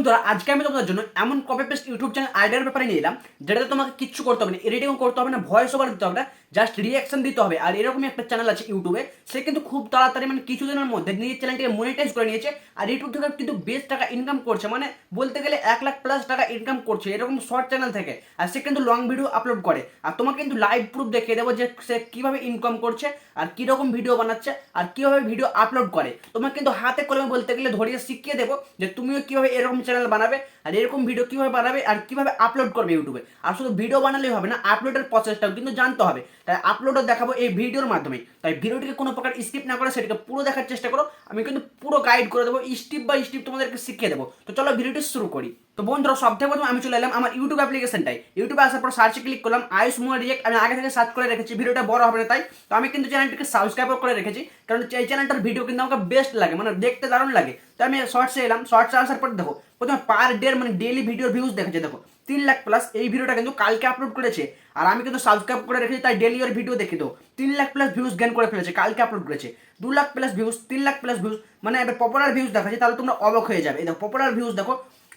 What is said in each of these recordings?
বন্ধুরা আজকে আমি তোমাদের জন্য এমন কপি পেস্ট ইউটিউব চ্যানেল আইডিয়ার ব্যাপারে নিয়ে এলাম যেটাতে তোমাকে কিচ্ছু করতে হবে না, এডিটিং করতে হবে না, ভয়েস ওভার দিতে হবে না, জাস্ট রিয়াকশন দিতে হবে। আর এরকমই একটা চ্যানেল আছে ইউটিউবে, সে কিন্তু খুব তাড়াতাড়ি মানে কিছুদিনের মধ্যে নিজের চ্যানেলটিকে মনিটাইজ করে নিয়েছে আর ইউটিউব থেকে কিন্তু বেশ টাকা ইনকাম করছে, মানে বলতে গেলে 1,00,000+ টাকা ইনকাম করছে এরকম শর্ট চ্যানেল থেকে। আর সে কিন্তু লং ভিডিও আপলোড করে আর তোমাকে কিন্তু লাইভ প্রুফ দেখিয়ে দেবো যে সে কিভাবে ইনকাম করছে আর কিরকম ভিডিও বানাচ্ছে আর কিভাবে ভিডিও আপলোড করে। তোমাকে কিন্তু হাতে কলমে বলতে গেলে ধরিয়ে শিখিয়ে দেবো যে তুমিও কিভাবে এরকম চ্যানেল বানাবে আর এরকম ভিডিও কিভাবে বানাবে আর কিভাবে আপলোড করবে ইউটিউবে। আর শুধু ভিডিও বানালেই হবে না, আপলোডের প্রসেসটাও কিন্তু জানতে হবে। তাই আপলোডও দেখাবো এই ভিডিওর মাধ্যমে। তাই ভিডিওটিকে কোনো প্রকার স্কিপ না করে সেটাকে পুরো দেখার চেষ্টা করো, আমি কিন্তু পুরো গাইড করে দেবো, স্টেপ বাই স্টেপ তোমাদেরকে শিখিয়ে দেবো। তো চলো ভিডিওটি শুরু করি। তো বন্ধুরা সবথেকে প্রথমে আমি চলে এলাম আমার ইউটিউব অ্যাপ্লিকেশনটাই। ইউটিউবে আসার পর সার্চে ক্লিক করলাম আয়ুষ মোয়া রিয়েক্ট। আমি আগে থেকে সার্চ করে রেখেছি, ভিডিওটা বড় হবে না তাই। তো আমি কিন্তু চ্যানেলটিকে সাবস্ক্রাইব করে রেখেছি, কারণ এই চ্যানেলটার ভিডিও কিন্তু আমাকে বেস্ট লাগে, মানে দেখতে দারুণ লাগে। তো আমি শর্টসে এলাম, শর্টসে আসার পর দেখো প্রথমে পার ডে মানে ডেইলি ভিডিওর ভিউজ দেখেছে, দেখো 3,00,000+। এই ভিডিওটা কিন্তু কালকে আপলোড করেছে আর আমি কিন্তু সাবস্ক্রাইব করে রেখেছি, তাই ডেইলি ওর ভিডিও দেখে তো 3,00,000+ ভিউজ গেন করে ফেলেছে। কালকে আপলোড করেছে 2,00,000+ ভিউজ, 3,00,000+ ভিউজ, মানে এবার পপুলার ভিউজ দেখাচ্ছে, তাহলে তোমরা অবাক হয়ে যাবে। এই দেখো পপুলার ভিউজ দেখো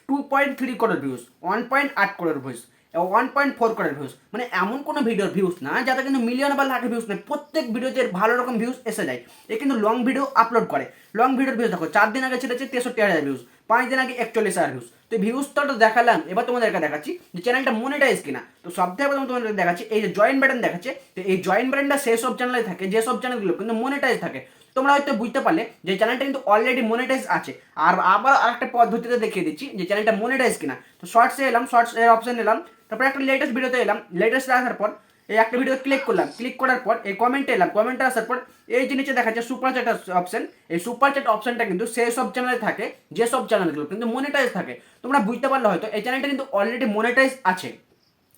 2.3 crore views, 1.8 crore views, 1.4 crore views, মানে এমন কোনো ভিডিওর ভিউজ না যাতে কিন্তু মিলিয়ন বা লাখের ভিউজ নেই। প্রত্যেক ভিডিওতে ভালো রকম ভিউজ এসে যায়। এ কিন্তু লং ভিডিও আপলোড করে। লং ভিডিওর ভিউজ দেখো 4 দিন আগে ছেড়েছে 63,000 ভিউজ, 5 দিন আগে 41,000 ভিউজ। তো ভিউজটা তো দেখালাম, এবার তোমাদেরকে দেখাচ্ছি যে চ্যানেলটা মনিটাইজ কিনা। তো সবথেকে প্রথম তোমাদের দেখাচ্ছি এই যে জয়েন বাটন দেখাচ্ছে। তো এই জয়েন বাটনটা সেই সব চ্যানেলে থাকে যেসব চ্যানেলগুলো কিন্তু মনিটাইজ থাকে। তোমরা হয়তো বুঝতে পারলে যে চ্যানেলটা কিন্তু অলরেডি মনিটাইজ আছে। আর আবার আরেকটা পদ্ধতিতে দেখিয়ে দিচ্ছি যে চ্যানেলটা মনিটাইজ কিনা। তো শর্টসে এলাম, শর্টস এর অপশন এলাম, তারপর একটা লেটেস্ট ভিডিওতে এলাম, লেটেস্ট আসার পর এই একটা ভিডিও ক্লিক করলাম, ক্লিক করার পর এই কমেন্টে এলাম, কমেন্টে আসার পর এই যে নিচে দেখাচ্ছে সুপার চ্যাট অপশন। এই সুপার চ্যাট অপশনটা কিন্তু সেই সব চ্যানেলে থাকে যেসব চ্যানেলগুলো কিন্তু মনিটাইজ থাকে। তোমরা বুঝতে পারলে হয়তো এই চ্যানেলটা কিন্তু অলরেডি মনিটাইজ আছে।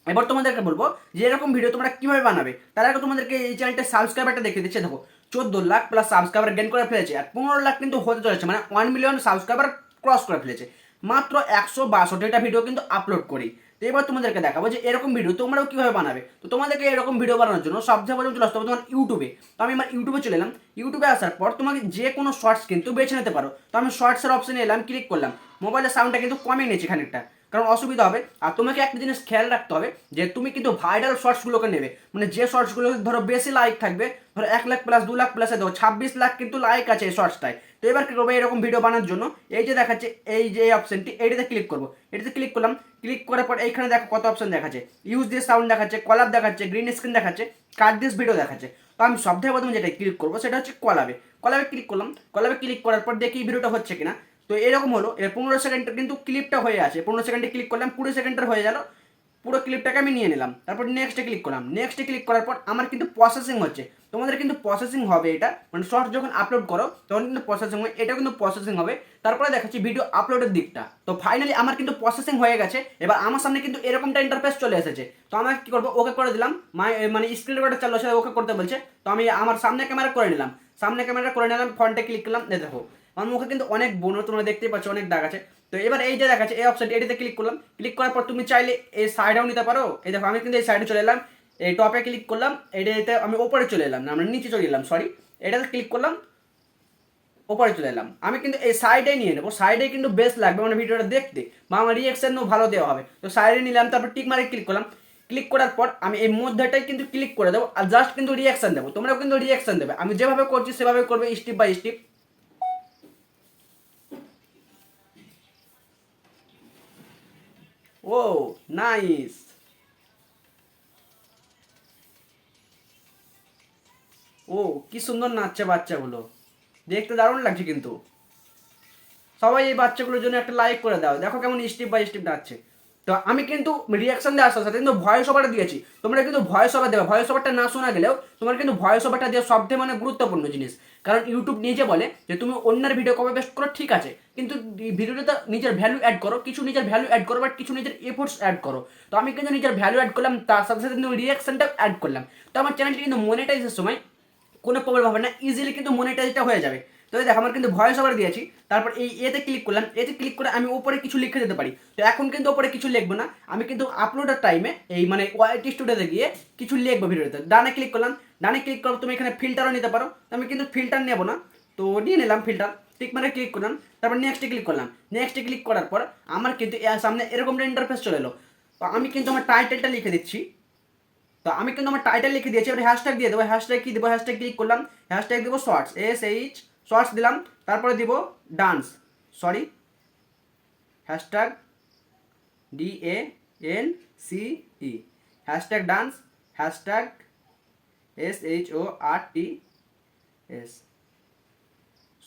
এবার তোমাদেরকে বলবো যে এরকম ভিডিও তোমরা কিভাবে বানাবে। তার আগে তোমাদেরকে এই চ্যানেলটা সাবস্ক্রাইবারটা দেখিয়ে দিচ্ছে। দেখো 14,00,000+ সাবস্ক্রাইবার গেন করে ফেলেছে আর 15,00,000 কিন্তু হতে চলেছে, মানে 1 মিলিয়ন সাবস্ক্রাইবার ক্রস করে ফেলেছে মাত্র 162টা ভিডিও কিন্তু আপলোড করি। তো এবার তোমাদেরকে দেখাবো যে এরকম ভিডিও তোমরাও কিভাবে বানাবে। তো তোমাদেরকে এরকম ভিডিও বানানোর জন্য সবথেকে প্রথম চলে আসতে হবে তোমার ইউটিউবে। তো আমি আমার ইউটিউবে চলে এলাম, ইউটিউবে আসার পর তোমাকে যে কোনো শর্টস কিন্তু বেছে নিতে পারো। তো আমি শর্টসের অপশনে এলাম, ক্লিক করলাম। মোবাইলের সাউন্ডটা কিন্তু কমিয়ে নিয়েছি খানিকটা, কারণ অসুবিধা হবে। আর তোমাকে একটা জিনিস খেয়াল রাখতে হবে যে তুমি কিন্তু ভাইরাল শর্টসগুলোকে নেবে, মানে যে শর্টসগুলো ধরো বেশি লাইক থাকবে, ধরো 1,00,000+, 2,00,000+, দেখো 26 লাখ কিন্তু লাইক আছে এই শর্টসটায়। তো এবার কি করবো এরকম ভিডিও বানানোর জন্য, এই যে দেখাচ্ছে এই যে এই অপশনটি, এইটাতে ক্লিক করবো। এটাতে ক্লিক করলাম, ক্লিক করার পর এইখানে দেখো কত অপশন দেখাচ্ছে, ইউজ দিস সাউন্ড দেখাচ্ছে, কলাব দেখাচ্ছে, গ্রিন স্ক্রিন দেখাচ্ছে, কাট দিস ভিডিও দেখাচ্ছে। তো আমি সবথেকে প্রথমে যেটা ক্লিক করবো সেটা হচ্ছে কলাবে। কলাবে ক্লিক করলাম, কলাবে ক্লিক করার পর দেখি ভিডিওটা হচ্ছে কিনা। তো এরকম হলো, এর 15 সেকেন্ডের কিন্তু ক্লিপটা হয়ে আছে, 15 সেকেন্ডে ক্লিক করলাম, 20 সেকেন্ডের হয়ে গেল, পুরো ক্লিপটাকে আমি নিয়ে নিলাম। তারপর নেক্সটে ক্লিক করলাম, নেক্সটে ক্লিক করার পর আমার কিন্তু প্রসেসিং হচ্ছে। তোমাদের কিন্তু প্রসেসিং হবে এটা, মানে শর্ট যখন আপলোড করো তখন কিন্তু প্রসেসিং হয়, এটা কিন্তু প্রসেসিং হবে। তারপরে দেখাচ্ছি ভিডিও আপলোডের দিকটা। তো ফাইনালি আমার কিন্তু প্রসেসিং হয়ে গেছে। এবার আমার সামনে কিন্তু এরকমটা ইন্টারফেস চলে এসেছে। তো আমি কি করবো, ওকে করে দিলাম, মানে স্ক্রিন রেকর্ডার চালু আছে, ওকে করতে বলছে। তো আমি আমার সামনে ক্যামেরা করে নিলাম, সামনে ক্যামেরা করে নিলাম, ফ্রন্টে ক্লিক করলাম। দেখো আমার মুখে কিন্তু অনেক বোন, তোমরা দেখতেই পাচ্ছ অনেক দাগ আছে। তো এবার এই যে দেখাচ্ছে এই অপশন, এটিতে ক্লিক করলাম, ক্লিক করার পর তুমি চাইলে এই সাইডেও নিতে পারো। এই দেখো আমি কিন্তু এই সাইডে চলে এলাম, এই টপে ক্লিক করলাম, এটাতে আমি ওপরে চলে এলাম, না আমরা নিচে চলে এলাম, সরি, এটাতে ক্লিক করলাম, ওপরে চলে এলাম। আমি কিন্তু এই সাইডে নিয়ে নেবো, সাইডে কিন্তু বেস্ট লাগবে মানে ভিডিওটা দেখতে, বা আমার রিয়াকশনও ভালো দেওয়া হবে। তো সাইডে নিলাম, তারপর টিক মারে ক্লিক করলাম, ক্লিক করার পর আমি এই মধ্যেটাই কিন্তু ক্লিক করে দেবো আর জাস্ট কিন্তু রিয়াকশন দেবো। তোমরাও কিন্তু রিয়াকশন দেবে, আমি যেভাবে করছি সেভাবে করবে স্টেপ বাই স্টেপ। ও নাইস, ও কি সুন্দর নাচছে বাচ্চাগুলো, দেখতে দারুণ লাগছে কিন্তু। সবাই এই বাচ্চাগুলোর জন্য একটা লাইক করে দাও, দেখো কেমন স্টেপ বাই স্টেপ যাচ্ছে। তো আমি কিন্তু রিয়াকশন দেওয়ার সাথে সাথে কিন্তু ভয়েস ওভারটা দিয়েছি। তোমরা কিন্তু ভয়েস ওভার দেবে, ভয়েস ওভারটা না শোনা গেলেও তোমার কিন্তু ভয়েস ওভারটা দেওয়া সবথেকে মানে গুরুত্বপূর্ণ জিনিস। কারণ ইউটিউব নিজে বলে যে তুমি অন্যের ভিডিও কপি পেস্ট করো ঠিক আছে, কিন্তু ভিডিওতে নিজের ভ্যালু অ্যাড করো, কিছু নিজের ভ্যালু অ্যাড করো, বাট কিছু নিজের এফোর্টস অ্যাড করো। তো আমি কিন্তু নিজের ভ্যালু অ্যাড করলাম, তার সাথে সাথে কিন্তু রিয়াকশনটা অ্যাড করলাম। তো আমার চ্যানেলটি কিন্তু মনিটাইজের সময় কোনো প্রবলেম হবে না, ইজিলি কিন্তু মনিটাইজটা হয়ে যাবে। তো দেখো আমার কিন্তু ভয়েস ওভার দিয়েছি, তারপর এই এতে ক্লিক করলাম, এতে ক্লিক করে আমি ওপরে কিছু লিখে দিতে পারি। তো এখন কিন্তু ওপরে কিছু লিখবো না, আমি কিন্তু আপলোডের টাইমে এই মানে ওয়াইটি স্টুডিওতে গিয়ে কিছু লিখবো ভিডিওতে। ডানে ক্লিক করলাম, ডানে ক্লিক করো, তুমি এখানে ফিল্টারও নিতে পারো। তো আমি কিন্তু ফিল্টার নেবো না, তো নিয়ে নিলাম ফিল্টার। টিক মারে ক্লিক করলাম, তারপর নেক্সটে ক্লিক করলাম। নেক্সটে ক্লিক করার পর আমার কিন্তু এর সামনে এরকম একটা ইন্টারফেস চলে এলো। তো আমি কিন্তু আমার টাইটেলটা লিখে দিচ্ছি। তো আমি কিন্তু আমার টাইটেল লিখে দিয়েছি, এবার হ্যাশট্যাগ দিয়ে দেবো। হ্যাশট্যাগ কি দেবো? হ্যাশট্যাগ ক্লিক করলাম, হ্যাশট্যাগ দেবো শর্টস, SH শর্টস দিলাম, তারপরে দিব dance, sorry hashtag DANCE, hashtag dance, hashtag SHORTS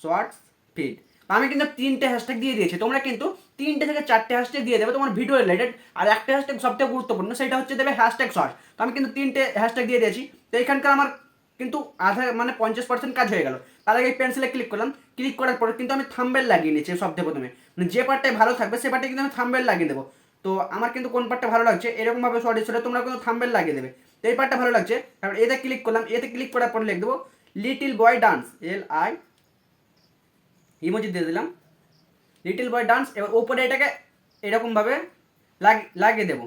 shorts feed. আমি কিন্তু 3টে হ্যাশট্যাগ দিয়ে দিয়েছি, তোমরা কিন্তু 3টে থেকে 4টে হ্যাশট্যাগ দিয়ে দেবে তোমার ভিডিও রিলেটেড। আর একটা হ্যাশট্যাগ সবথেকে গুরুত্বপূর্ণ, সেটা হচ্ছে দেবে হ্যাশট্যাগ শর্টস। তো আমি কিন্তু 3টে হ্যাশট্যাগ দিয়ে দিয়েছি। তো এখানকার আমার কিন্তু আধা মানে 50% কাজ হয়ে গেল। তার আগে পেন্সিলে ক্লিক করলাম, ক্লিক করার পরে কিন্তু আমি থাম্বনেল লাগিয়ে নিচ্ছি সবথেকে প্রথমে। মানে যে পার্টটাই ভালো থাকবে সে পার্টে কিন্তু আমি থাম্বনেল লাগিয়ে দেবো। তো আমার কিন্তু কোন পার্টটা ভালো লাগছে এরকমভাবে শর্ট হিসেবে তোমরা কিন্তু থাম্বনেল লাগিয়ে দেবে। তো এই পার্টটা ভালো লাগছে, তারপর এতে ক্লিক করলাম, এতে ক্লিক করার পর লিখে দেবো little boy dance, LI emoji দিয়ে দিলাম, লিটল বয় ডান্স। এবার ওপরে এটাকে এরকমভাবে লাগিয়ে দেবো।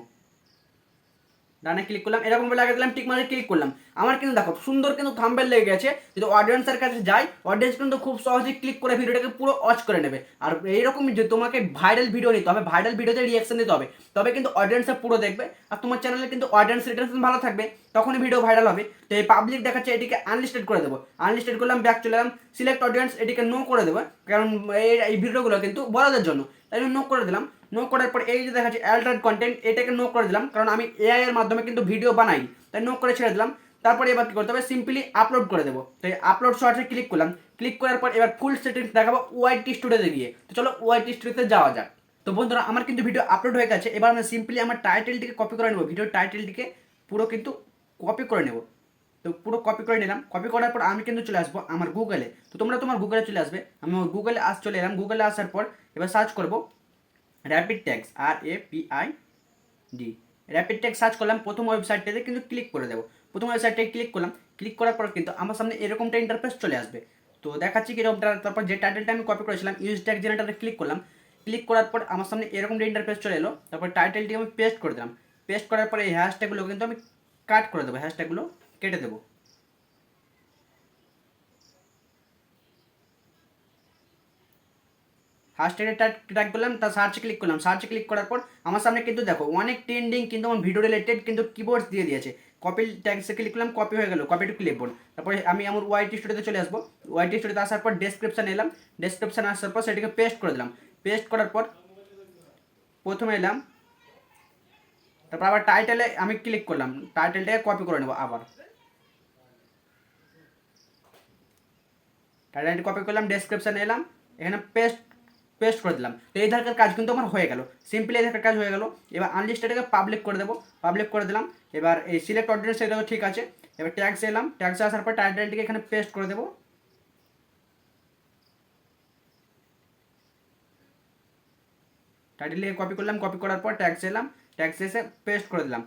ডানে ক্লিক করলাম, এরকমভাবে লাগিয়ে দিলাম, টিক মারে ক্লিক করলাম। আমার কিন্তু দেখো সুন্দর কিন্তু থাম্বনেল লেগে গেছে। যদি অডিয়েন্সের কাছে যাই, অডিয়েন্স কিন্তু খুব সহজেই ক্লিক করে ভিডিওটাকে পুরো ওয়াচ করে নেবে। আর এইরকমই যে তোমাকে ভাইরাল ভিডিও নিতে হবে, ভাইরাল ভিডিওতে রিয়াকশন দিতে হবে, তবে কিন্তু অডিয়েন্সে পুরো দেখবে। আর তোমার চ্যানেলে কিন্তু অডিয়েন্স রিটেনশন ভালো থাকবে, তখনই ভিডিও ভাইরাল হবে। তো এই পাবলিক দেখাচ্ছে, এটিকে আনলিস্টেড করে দেবো। আনলিস্টেড করলাম, ব্যাক চলে এলাম, সিলেক্ট অডিয়েন্স, এটিকে নো করে দেবো, কারণ এই ভিডিওগুলো কিন্তু বড়দের জন্য, তাই জন্য নো করে দিলাম। নো করার পর এই যে দেখাচ্ছে অ্যাল্টার্ড কন্টেন্ট, এটাকে নো করে দিলাম, কারণ আমি AI এর মাধ্যমে কিন্তু ভিডিও বানাই, তাই নো করে ছেড়ে দিলাম। তারপরে এবার কি করতে হবে, সিম্পলি আপলোড করে দেবো। তো এই আপলোড শর্টসে ক্লিক করলাম, ক্লিক করার পর এবার ফুল সেটিংস দেখাবো YT স্টুডিওতে গিয়ে। তো চলো YT স্টুডিওতে যাওয়া যাক। তো বন্ধুরা আমার কিন্তু ভিডিও আপলোড হয়ে গেছে। এবার আমি সিম্পলি আমার টাইটেলটিকে কপি করে নেবো, ভিডিওর টাইটেলটিকে পুরো কিন্তু কপি করে নেবো। তো পুরো কপি করে নিলাম। কপি করার পর আমি কিন্তু চলে আসবো আমার গুগলে। তো তোমরা তোমার গুগলে চলে আসবে, আমি গুগলে চলে এলাম। গুগলে আসার পর এবার সার্চ করবো rapid tags, RAPID, rapid tag search করলাম। প্রথম ওয়েবসাইটটাতে কিন্তু ক্লিক করে দেবো। প্রথম ওয়েবসাইটটায় ক্লিক করলাম, ক্লিক করার পর কিন্তু আমার সামনে এরকমটা ইন্টারফেস চলে আসবে। তো দেখাচ্ছি কিরকমটা। তারপর যে টাইটেলটা আমি কপি করেছিলাম ইউজ ট্যাগ জেনারেটরে ক্লিক করলাম, ক্লিক করার পর আমার সামনে এরকমটা ইন্টারফেস চলে এলো। তারপর টাইটেলটি আমি পেস্ট করে দিলাম। পেস্ট করার পরে এই হ্যাশট্যাগুলো কিন্তু আমি কাট করে দেবো, হ্যাশট্যাগুলো কেটে দেবো। হ্যাশট্যাগে ট্যাগ করলাম, তার সার্চে ক্লিক করলাম। সার্চে ক্লিক করার পর আমার সামনে কিন্তু দেখো অনেক ট্রেন্ডিং কিন্তু আমার ভিডিও রিলেটেড কিন্তু কিবোর্ডস দিয়ে দিয়েছে। কপি ট্যাগসে ক্লিক করলাম, কপি হয়ে গেল, কপি টু ক্লিপবোর্ড। তারপরে আমি আমার YT স্টুডিওতে চলে আসবো। YT স্টুডিওতে আসার পর ডেসক্রিপশন এলাম, ডেসক্রিপশন আসার পর সেটাকে পেস্ট করে দিলাম। পেস্ট করার পর প্রথমে এলাম, তারপর আবার টাইটেলে আমি ক্লিক করলাম, টাইটেলটাকে কপি করে নেবো আবার। টাইটেলটি কপি করলাম, ডেসক্রিপশন এলাম, এখানে পেস্ট পেস্ট করে দিলাম। তো এই ধারকার কাজ কিন্তু আমার হয়ে গেল, সিম্পলি এই ধারকার কাজ হয়ে গেল। এবার আনলিস্টেডকে পাবলিক করে দেবো, পাবলিক করে দিলাম। এবার এই সিলেক্ট অডিয়েন্স এটা তো ঠিক আছে। এবার ট্যাগসে এলাম, ট্যাগসে আসার পর টাইটেলটিকে এখানে পেস্ট করে দেবো। টাইটেলটিকে কপি করলাম, কপি করার পর ট্যাগসে এলাম, ট্যাগসে এসে পেস্ট করে দিলাম।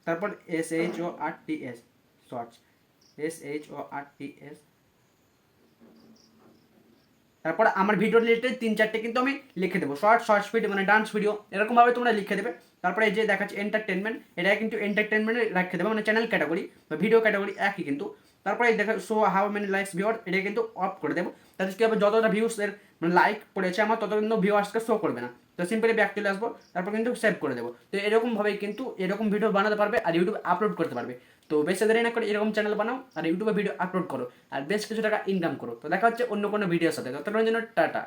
তারপর SHORTS শর্টস, SHORTS। তারপর আমার ভিডিও রিলেটেড 3-4টে কিন্তু আমি লিখে দেবো, শর্টস ভিডিও মানে ডান্স ভিডিও, এরকমভাবে তোমরা লিখে দেবে। তারপরে এই যে দেখাচ্ছে এন্টারটেনমেন্ট, এটা কিন্তু এন্টারটেনমেন্টে রেখে দেবে, মানে চ্যানেল ক্যাটাগরি বা ভিডিও ক্যাটাগরি একই কিন্তু। তারপরে এই দেখা show how many likes viewer, এটা কিন্তু অফ করে দেবো, তাতে কী হবে যতটা ভিউস এর মানে লাইক পড়েছে আমার তত কিন্তু ভিউয়ার্সকে শো করবে না। তো সিম্পলি ব্যাক চলে আসবো, তারপর কিন্তু সেভ করে দেবো। তো এরকমভাবেই কিন্তু এরকম ভিডিও বানাতে পারবে আর ইউটিউবে আপলোড করতে পারবে। তো বেশি দেরি না করে এরকম চ্যানেল বানাও আর ইউটিউবে ভিডিও আপলোড করো আর বেশ কিছু টাকা ইনকাম করো। তো দেখা হচ্ছে অন্য কোনো ভিডিওর সাথে, ততক্ষণের জন্য টাটা।